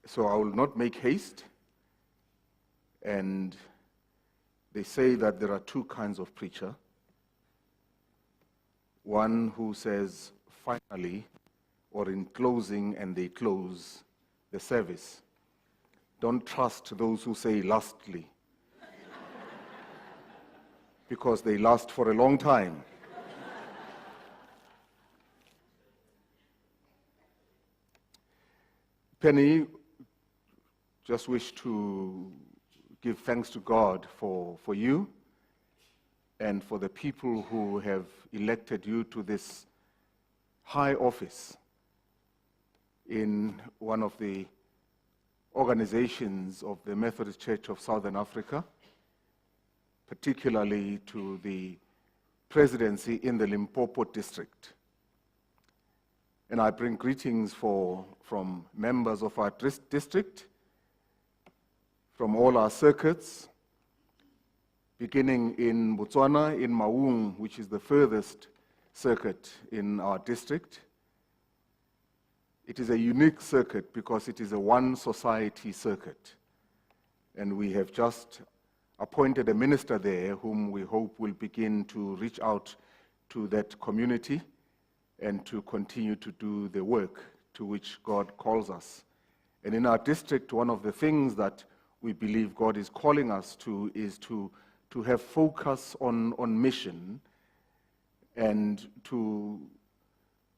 So I will not make haste. And they say that there are two kinds of preacher. One who says, finally, or in closing, and they close the service. Don't trust those who say lastly, because they last for a long time. Penny, just wish to give thanks to God for you and for the people who have elected you to this high office in one of the organizations of the Methodist Church of Southern Africa, particularly to the presidency in the Limpopo district. And I bring greetings from members of our district, from all our circuits, beginning in Botswana, in Maung, which is the furthest circuit in our district. It is a unique circuit because it is a one society circuit. And we have just appointed a minister there whom we hope will begin to reach out to that community and to continue to do the work to which God calls us. And in our district, one of the things that we believe God is calling us to is to have focus on mission and to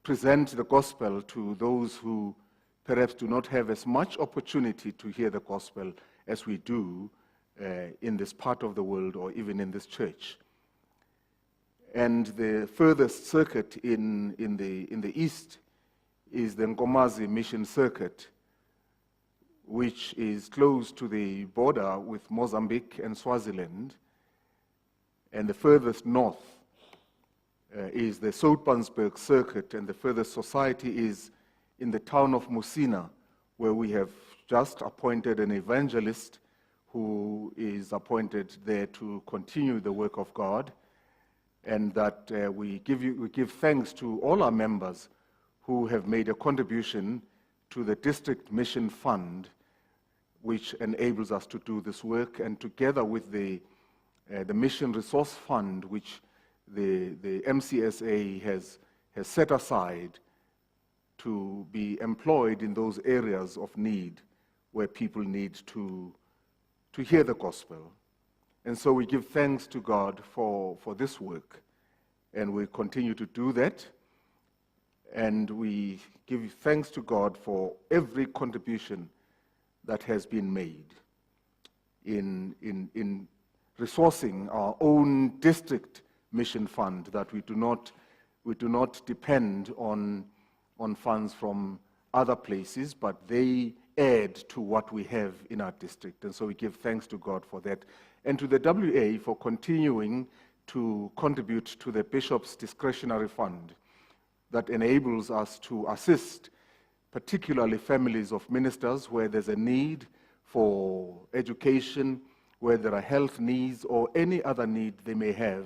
present the gospel to those who perhaps do not have as much opportunity to hear the gospel as we do in this part of the world or even in this church. And the furthest circuit in the east is the Nkomazi Mission Circuit, which is close to the border with Mozambique and Swaziland. And the furthest north is the Soutpansberg Circuit, and the furthest society is in the town of Musina, where we have just appointed an evangelist who is appointed there to continue the work of God. And that we give thanks to all our members who have made a contribution to the District Mission Fund, which enables us to do this work, and together with the Mission Resource Fund, which the MCSA has set aside to be employed in those areas of need where people need to hear the gospel. And so we give thanks to God for this work, and we continue to do that. And we give thanks to God for every contribution that has been made in resourcing our own district mission fund, that we do not depend on funds from other places, but they add to what we have in our district. And so we give thanks to God for that. And to the WA for continuing to contribute to the Bishop's Discretionary Fund that enables us to assist particularly families of ministers where there's a need for education, where there are health needs or any other need they may have.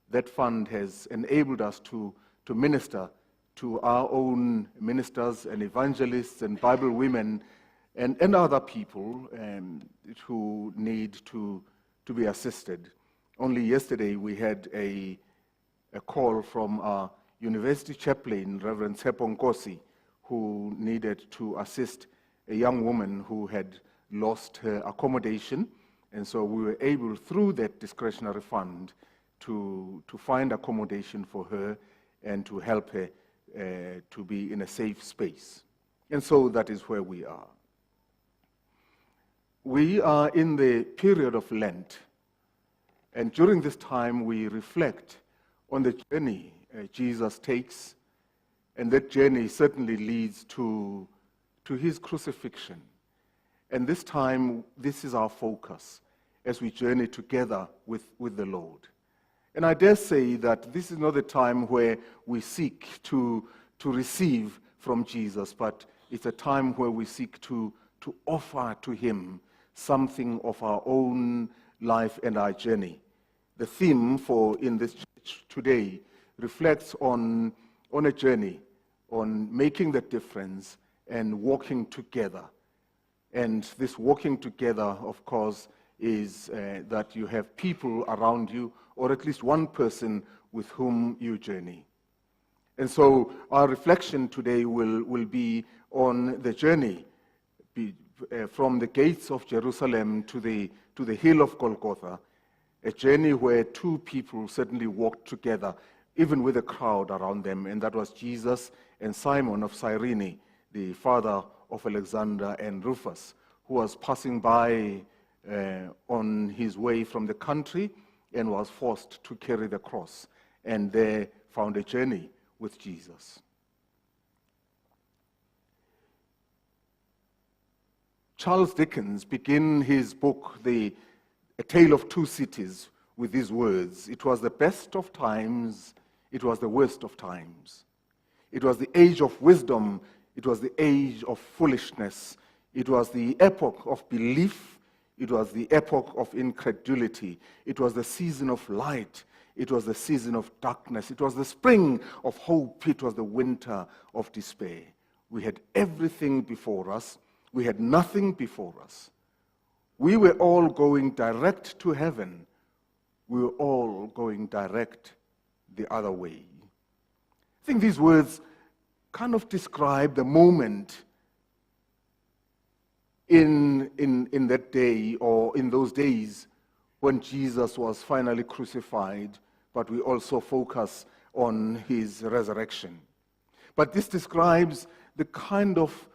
That fund has enabled us to minister to our own ministers and evangelists and Bible women and other people who need to be assisted. Only yesterday we had a call from our university chaplain, Reverend Tsepo Nkosi, who needed to assist a young woman who had lost her accommodation. And so we were able, through that discretionary fund, to find accommodation for her and to help her to be in a safe space. And so that is where we are. We are in the period of Lent, and during this time we reflect on the journey Jesus takes, and that journey certainly leads to his crucifixion. And this time, this is our focus as we journey together with the Lord. And I dare say that this is not the time where we seek to receive from Jesus, but it's a time where we seek to offer to him something of our own life and our journey. The theme in this church today reflects on a journey, on making the difference and walking together. And this walking together, of course, is that you have people around you, or at least one person with whom you journey. And so our reflection today will be on the journey from the gates of Jerusalem to the hill of Golgotha, a journey where two people certainly walked together, even with a crowd around them, and that was Jesus and Simon of Cyrene, the father of Alexander and Rufus, who was passing by on his way from the country and was forced to carry the cross, and there found a journey with Jesus. Charles Dickens began his book, A Tale of Two Cities, with these words: "It was the best of times, it was the worst of times. It was the age of wisdom, it was the age of foolishness. It was the epoch of belief, it was the epoch of incredulity. It was the season of light, it was the season of darkness. It was the spring of hope, it was the winter of despair. We had everything before us, we had nothing before us. We were all going direct to heaven. We were all going direct the other way." I think these words kind of describe the moment in that day, or in those days, when Jesus was finally crucified, but we also focus on his resurrection. But this describes the kind of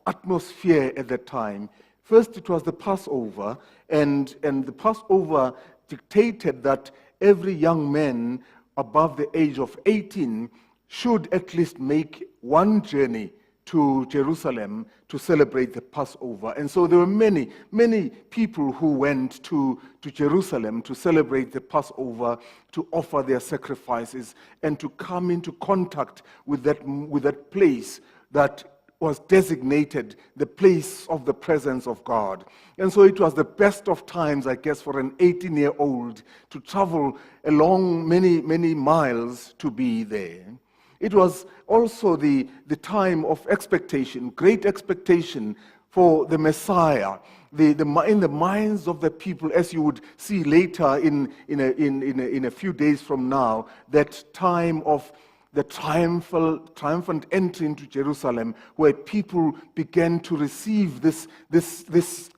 atmosphere at that time. First, it was the Passover, and the Passover dictated that every young man above the age of 18 should at least make one journey to Jerusalem to celebrate the Passover. And so there were many, many people who went to Jerusalem to celebrate the Passover, to offer their sacrifices, and to come into contact with that place that was designated the place of the presence of God. And so it was the best of times, I guess, for an 18-year-old to travel along many, many miles to be there. It was also the time of expectation, great expectation for the Messiah. In the minds of the people, as you would see later in a few days from now, that time of the triumphant entry into Jerusalem, where people began to receive this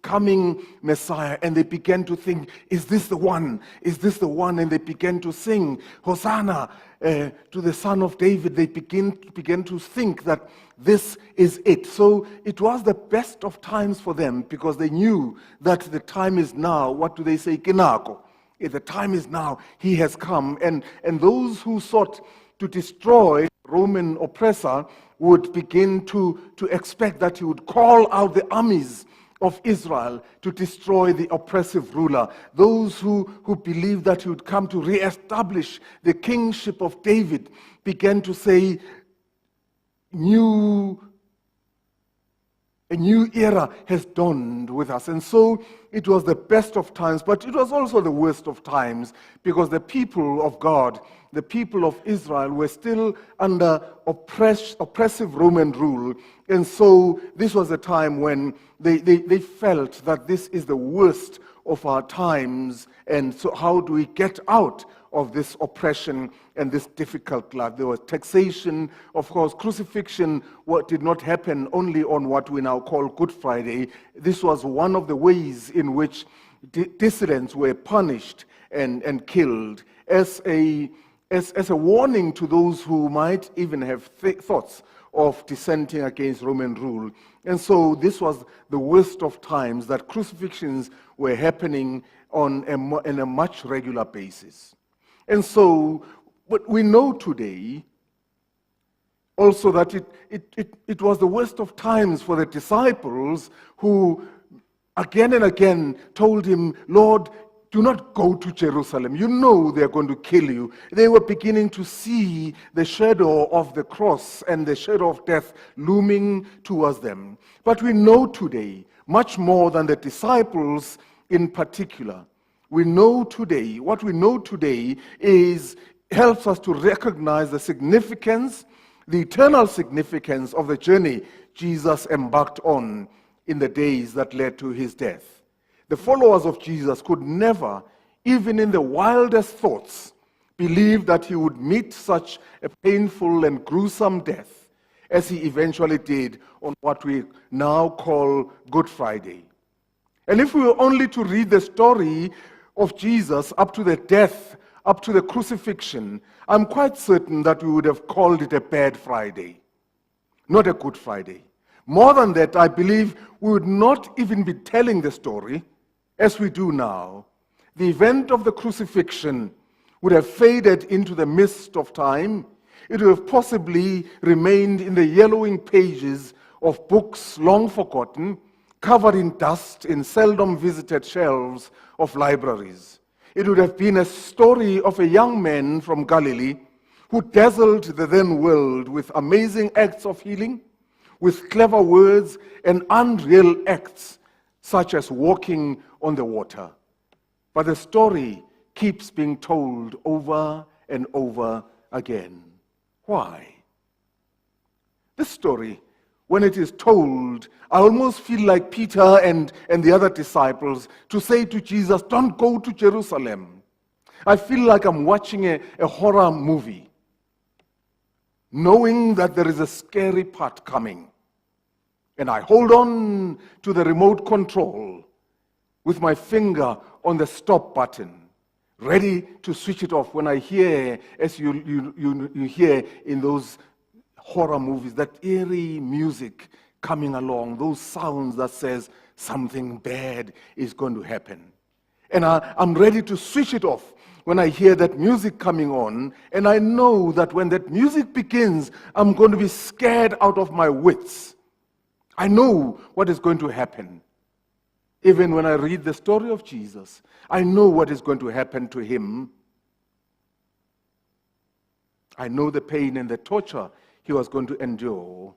coming Messiah, and they began to think, is this the one? Is this the one? And they began to sing, Hosanna to the Son of David. They began to think that this is it. So it was the best of times for them, because they knew that the time is now. What do they say? Kinako. The time is now. He has come. And those who sought to destroy Roman oppressor would begin to expect that he would call out the armies of Israel to destroy the oppressive ruler. Those who believed that he would come to reestablish the kingship of David began to say, a new era has dawned with us. And so it was the best of times, but it was also the worst of times, because the people of God, the people of Israel, were still under oppressive Roman rule. And so this was a time when they felt that this is the worst of our times, and so how do we get out of this oppression and this difficult life? There was taxation, of course. Crucifixion did not happen only on what we now call Good Friday. This was one of the ways in which dissidents were punished and killed as a warning to those who might even have thoughts of dissenting against Roman rule. And so this was the worst of times, that crucifixions were happening on a much regular basis. And so, but we know today also that it was the worst of times for the disciples, who again and again told him, Lord, do not go to Jerusalem. You know they're going to kill you. They were beginning to see the shadow of the cross and the shadow of death looming towards them. But we know today, much more than the disciples in particular, we know today, what we know today helps us to recognize the significance, the eternal significance of the journey Jesus embarked on in the days that led to his death. The followers of Jesus could never, even in the wildest thoughts, believe that he would meet such a painful and gruesome death as he eventually did on what we now call Good Friday. And if we were only to read the story of Jesus up to the death, up to the crucifixion, I'm quite certain that we would have called it a bad Friday, not a Good Friday. More than that, I believe we would not even be telling the story as we do now. The event of the crucifixion would have faded into the mist of time. It would have possibly remained in the yellowing pages of books long forgotten, covered in dust in seldom visited shelves of libraries. It would have been a story of a young man from Galilee who dazzled the then world with amazing acts of healing, with clever words and unreal acts such as walking on the water. But the story keeps being told over and over again. Why? This story, when it is told, I almost feel like Peter and the other disciples to say to Jesus, don't go to Jerusalem. I feel like I'm watching a horror movie, knowing that there is a scary part coming. And I hold on to the remote control with my finger on the stop button, ready to switch it off when I hear, as you hear in those horror movies, that eerie music coming along, those sounds that says something bad is going to happen. And I'm ready to switch it off when I hear that music coming on, and I know that when that music begins, I'm going to be scared out of my wits. I know what is going to happen. Even when I read the story of Jesus, I know what is going to happen to him. I know the pain and the torture he was going to endure.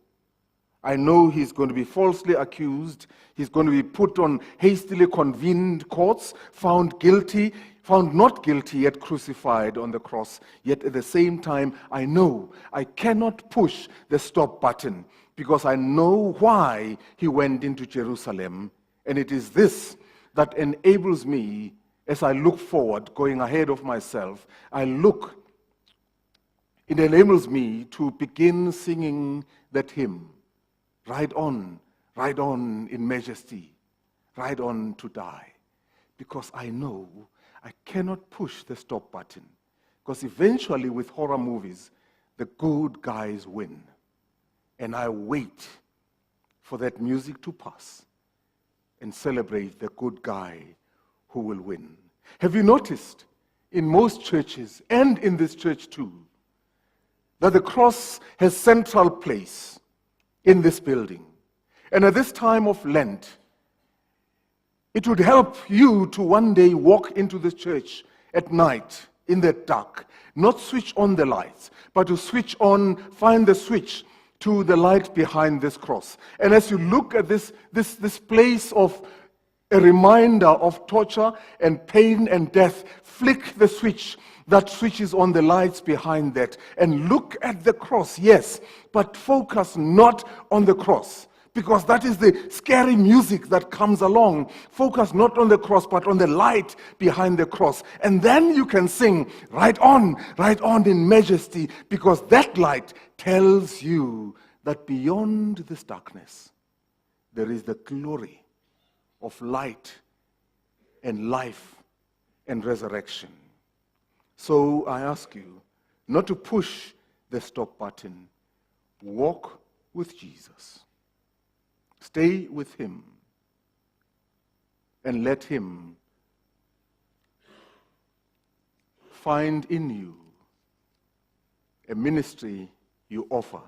I know he's going to be falsely accused. He's going to be put on hastily convened courts, found guilty, found not guilty, yet crucified on the cross. Yet at the same time, I know I cannot push the stop button because I know why he went into Jerusalem. And it is this that enables me, as I look forward, going ahead of myself, it enables me to begin singing that hymn, Ride on in majesty, ride on to die. Because I know I cannot push the stop button. Because eventually with horror movies, the good guys win. And I wait for that music to pass and celebrate the good guy who will win. Have you noticed in most churches, and in this church too, that the cross has central place in this building? And at this time of Lent, it would help you to one day walk into the church at night in the dark, not switch on the lights, but to find the switch to the light behind this cross. And as you look at this place of a reminder of torture and pain and death, flick the switch that switches on the lights behind that and look at the cross, yes, but focus not on the cross, because that is the scary music that comes along. Focus not on the cross, but on the light behind the cross. And then you can sing, Ride on in majesty, because that light tells you that beyond this darkness, there is the glory of light and life and resurrection. So I ask you not to push the stop button. Walk with Jesus. Stay with him and let him find in you a ministry you offer,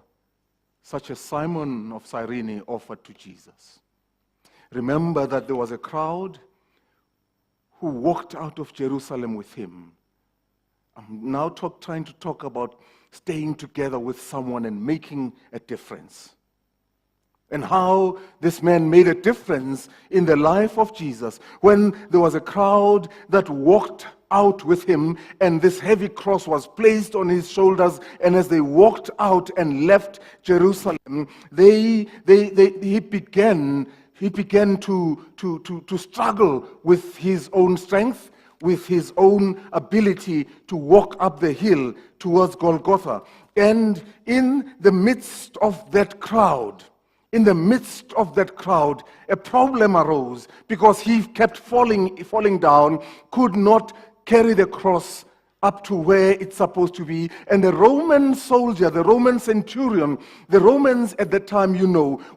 such as Simon of Cyrene offered to Jesus. Remember that there was a crowd who walked out of Jerusalem with him. I'm now trying to talk about staying together with someone and making a difference. And how this man made a difference in the life of Jesus when there was a crowd that walked out with him and this heavy cross was placed on his shoulders, and as they walked out and left Jerusalem, he began he began to struggle with his own strength, with his own ability to walk up the hill towards Golgotha. And in the midst of that crowd, a problem arose because he kept falling down, could not carry the cross up to where it's supposed to be. And the Roman soldier, the Roman centurion, the Romans at that time,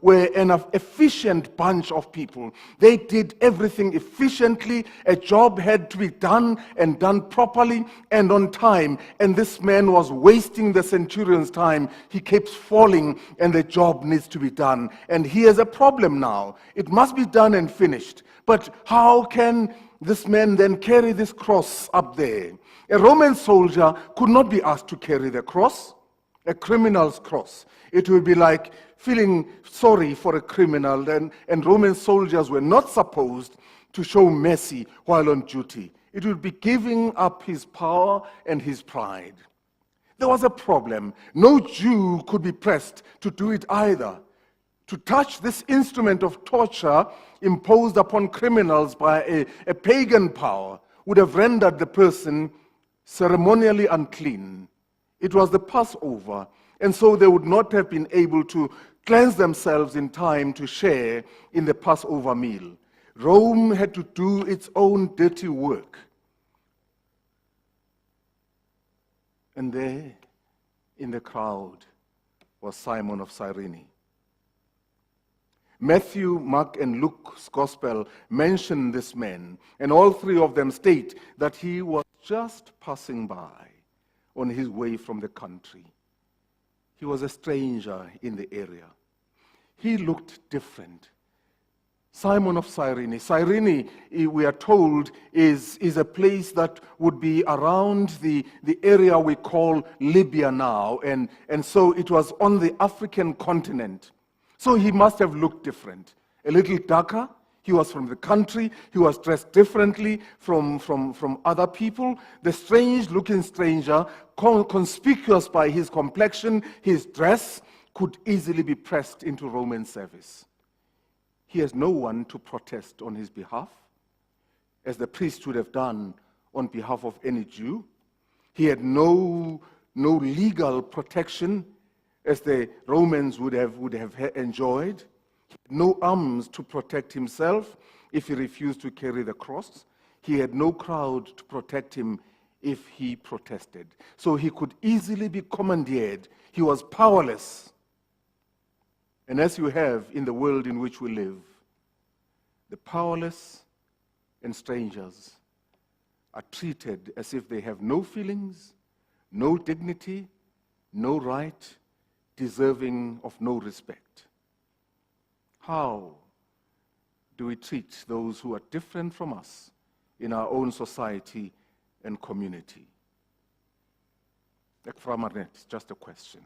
were an efficient bunch of people. They did everything efficiently. A job had to be done and done properly and on time. And this man was wasting the centurion's time. He keeps falling and the job needs to be done. And he has a problem now. It must be done and finished. But how can this man then carry this cross up there? A Roman soldier could not be asked to carry the cross, a criminal's cross. It would be like feeling sorry for a criminal, and Roman soldiers were not supposed to show mercy while on duty. It would be giving up his power and his pride. There was a problem. No Jew could be pressed to do it either. To touch this instrument of torture imposed upon criminals by a pagan power would have rendered the person ceremonially unclean. It was the Passover, and so they would not have been able to cleanse themselves in time to share in the Passover meal. Rome had to do its own dirty work. And there, in the crowd, was Simon of Cyrene. Matthew, Mark, and Luke's gospel mention this man, and all three of them state that he was just passing by on his way from the country. He was a stranger in the area. He looked different. Simon of Cyrene. Cyrene, we are told, is a place that would be around the area we call Libya now, and so it was on the African continent. So he must have looked different, a little darker. He was from the country. He was dressed differently from other people. The strange-looking stranger, conspicuous by his complexion, his dress, could easily be pressed into Roman service. He has no one to protest on his behalf, as the priest would have done on behalf of any Jew. He had no legal protection, as the Romans would have enjoyed. He had no arms to protect himself if he refused to carry the cross. He had no crowd to protect him if he protested. So he could easily be commandeered. He was powerless. And as you have in the world in which we live, the powerless and strangers are treated as if they have no feelings, no dignity, no right, deserving of no respect. How do we treat those who are different from us in our own society and community? It's just a question.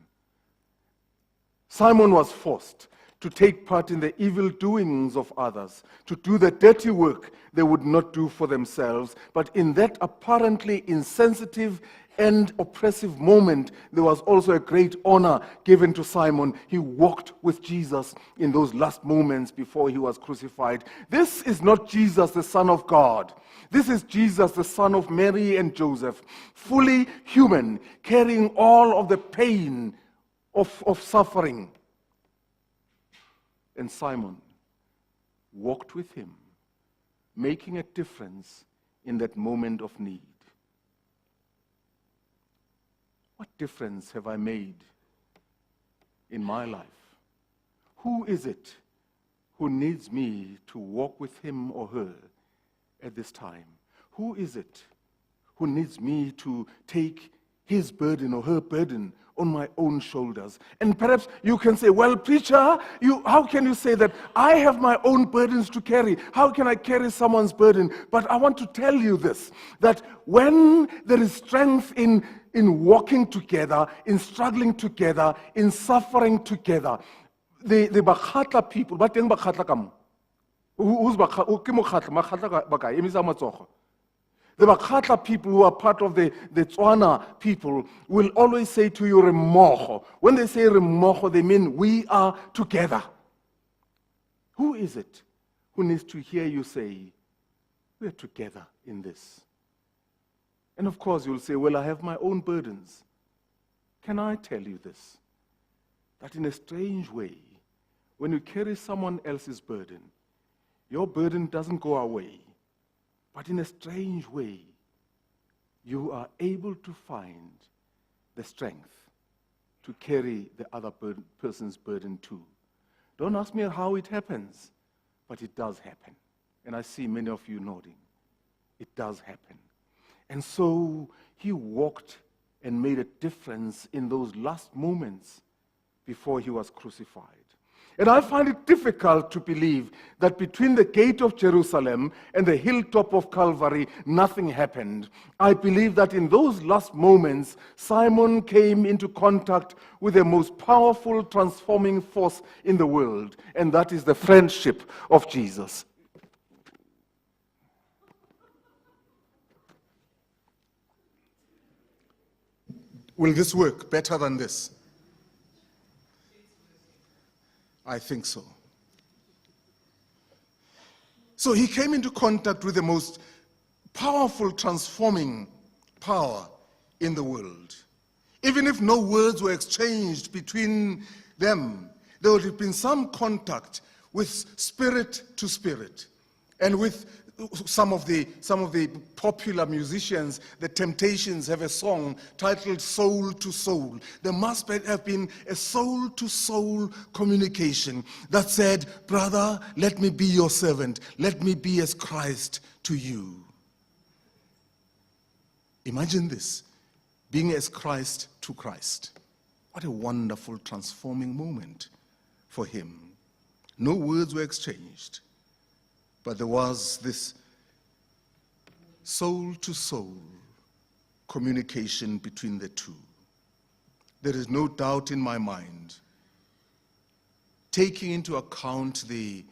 Simon was forced to take part in the evil doings of others, to do the dirty work they would not do for themselves. But in that apparently insensitive and oppressive moment, there was also a great honor given to Simon. He walked with Jesus in those last moments before he was crucified. This is not Jesus, the Son of God. This is Jesus, the son of Mary and Joseph, fully human, carrying all of the pain of suffering. And Simon walked with him, making a difference in that moment of need. What difference have I made in my life? Who is it who needs me to walk with him or her at this time? Who is it who needs me to take his burden or her burden on my own shoulders? And perhaps you can say, well, preacher, how can you say that? I have my own burdens to carry. How can I carry someone's burden? But I want to tell you this, that when there is strength in walking together, in struggling together, in suffering together, the Bakhatla people, but then Bakhatla kam. Who's Bakhatla? The Bakhatla people who are part of the Tswana people will always say to you, Remocho. When they say Remocho, they mean we are together. Who is it who needs to hear you say, we're together in this? And of course you'll say, well, I have my own burdens. Can I tell you this? That in a strange way, when you carry someone else's burden, your burden doesn't go away, but in a strange way, you are able to find the strength to carry the other person's burden too. Don't ask me how it happens, but it does happen. And I see many of you nodding. It does happen. And so he walked and made a difference in those last moments before he was crucified. And I find it difficult to believe that between the gate of Jerusalem and the hilltop of Calvary, nothing happened. I believe that in those last moments, Simon came into contact with the most powerful transforming force in the world, and that is the friendship of Jesus. Will this work better than this? I think so. So he came into contact with the most powerful transforming power in the world. Even if no words were exchanged between them, there would have been some contact with spirit to spirit. And with some of the popular musicians, the Temptations have a song titled Soul to Soul. There must have been a soul-to-soul communication that said, brother, let me be your servant. Let me be as Christ to you. Imagine this, being as Christ to Christ. What a wonderful transforming moment for him. No words were exchanged, but there was this soul-to-soul communication between the two. There is no doubt in my mind, taking into account the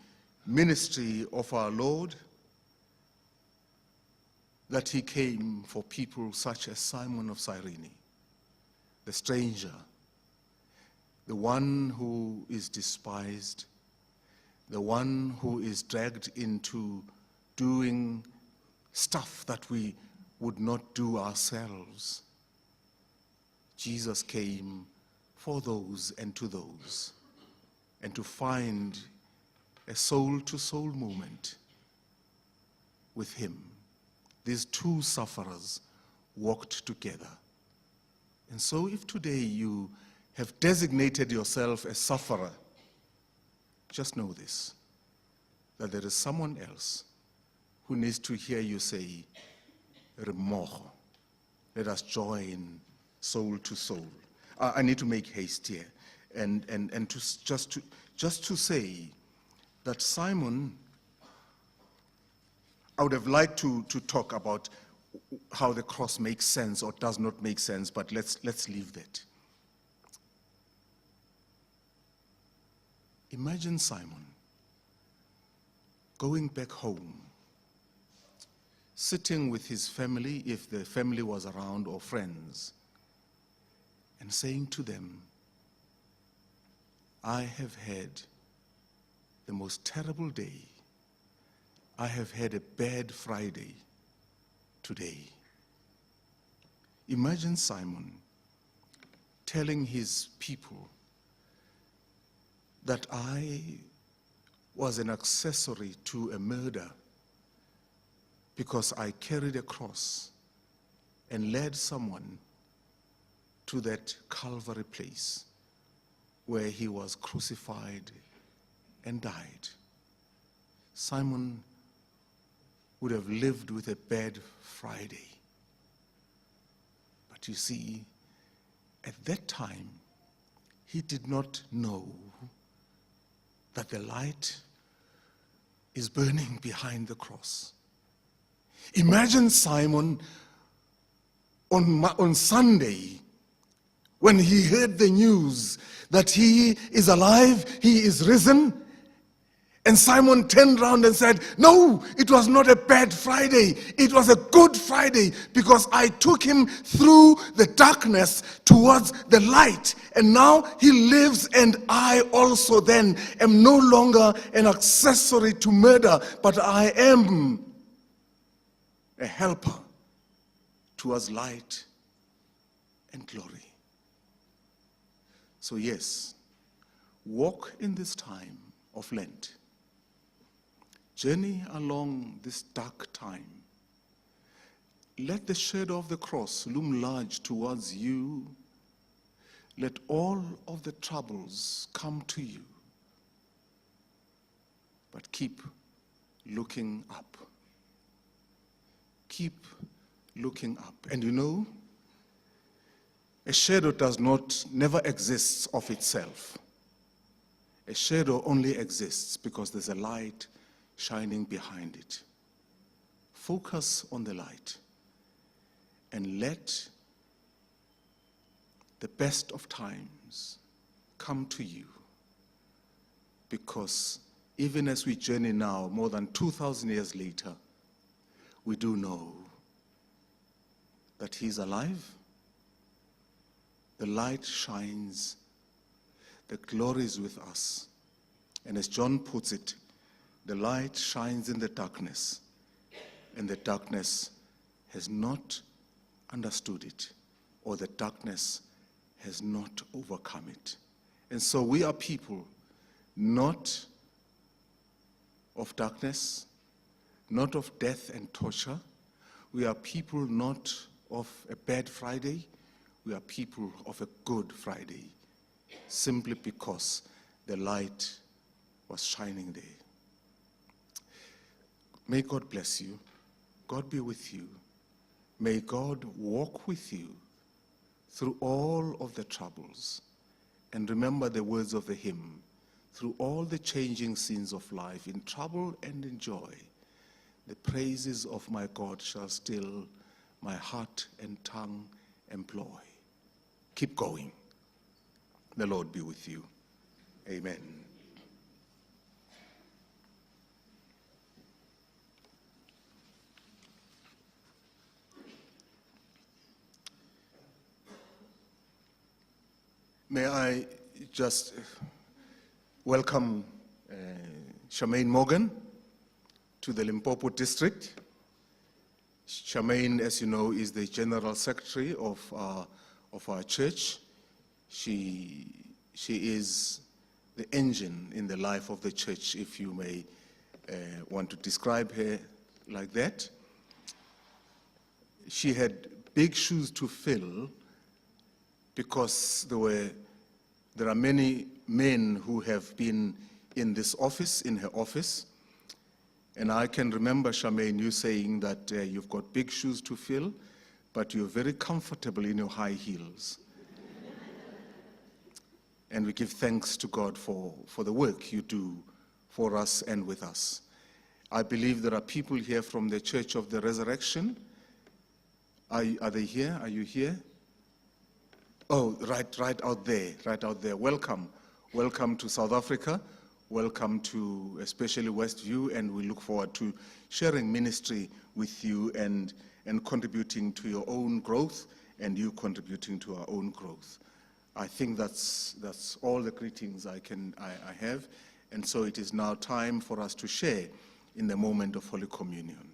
ministry of our Lord, that he came for people such as Simon of Cyrene, the stranger, the one who is despised, the one who is dragged into doing stuff that we would not do ourselves. Jesus came for those and to those, and to find a soul-to-soul moment with him. These two sufferers walked together. And so if today you have designated yourself a sufferer, just know this, that there is someone else who needs to hear you say, Remojo. Let us join soul to soul. I need to make haste here, and just to say that Simon, I would have liked to talk about how the cross makes sense or does not make sense, but let's leave that. Imagine Simon going back home, sitting with his family, if the family was around, or friends, and saying to them, I have had the most terrible day. I have had a bad Friday today. Imagine Simon telling his people that I was an accessory to a murder because I carried a cross and led someone to that Calvary place where he was crucified and died. Simon would have lived with a bad Friday. But you see, at that time, he did not know that the light is burning behind the cross. Imagine Simon on Sunday, when he heard the news that he is alive, he is risen, And Simon turned around and said, no, it was not a bad Friday. It was a good Friday because I took him through the darkness towards the light. And now he lives, and I also then am no longer an accessory to murder, but I am a helper towards light and glory. So yes, walk in this time of Lent. Journey along this dark time. Let the shadow of the cross loom large towards you. Let all of the troubles come to you. But keep looking up. Keep looking up. And you know, a shadow never exists of itself. A shadow only exists because there's a light shining behind it. Focus on the light and let the best of times come to you, because even as we journey now, more than 2,000 years later, we do know that He's alive. The light shines. The glory is with us. And as John puts it, the light shines in the darkness, and the darkness has not understood it, or the darkness has not overcome it. And so we are people not of darkness, not of death and torture. We are people not of a bad Friday. We are people of a good Friday, simply because the light was shining there. May God bless you. God be with you. May God walk with you through all of the troubles. And remember the words of the hymn, through all the changing scenes of life, in trouble and in joy, the praises of my God shall still my heart and tongue employ. Keep going. The Lord be with you. Amen. May I just welcome Charmaine Morgan to the Limpopo district. Charmaine, as you know, is the General Secretary of our church. She is the engine in the life of the church, if you may want to describe her like that. She had big shoes to fill, because there are many men who have been in this office, in her office. And I can remember, Charmaine, you saying that you've got big shoes to fill, but you're very comfortable in your high heels. And we give thanks to God for the work you do for us and with us. I believe there are people here from the Church of the Resurrection. Are they here? Are you here? Oh, right out there. Welcome to South Africa. Welcome to especially Westview, and we look forward to sharing ministry with you and contributing to your own growth, and you contributing to our own growth. I think that's all the greetings I have, and so it is now time for us to share in the moment of Holy Communion.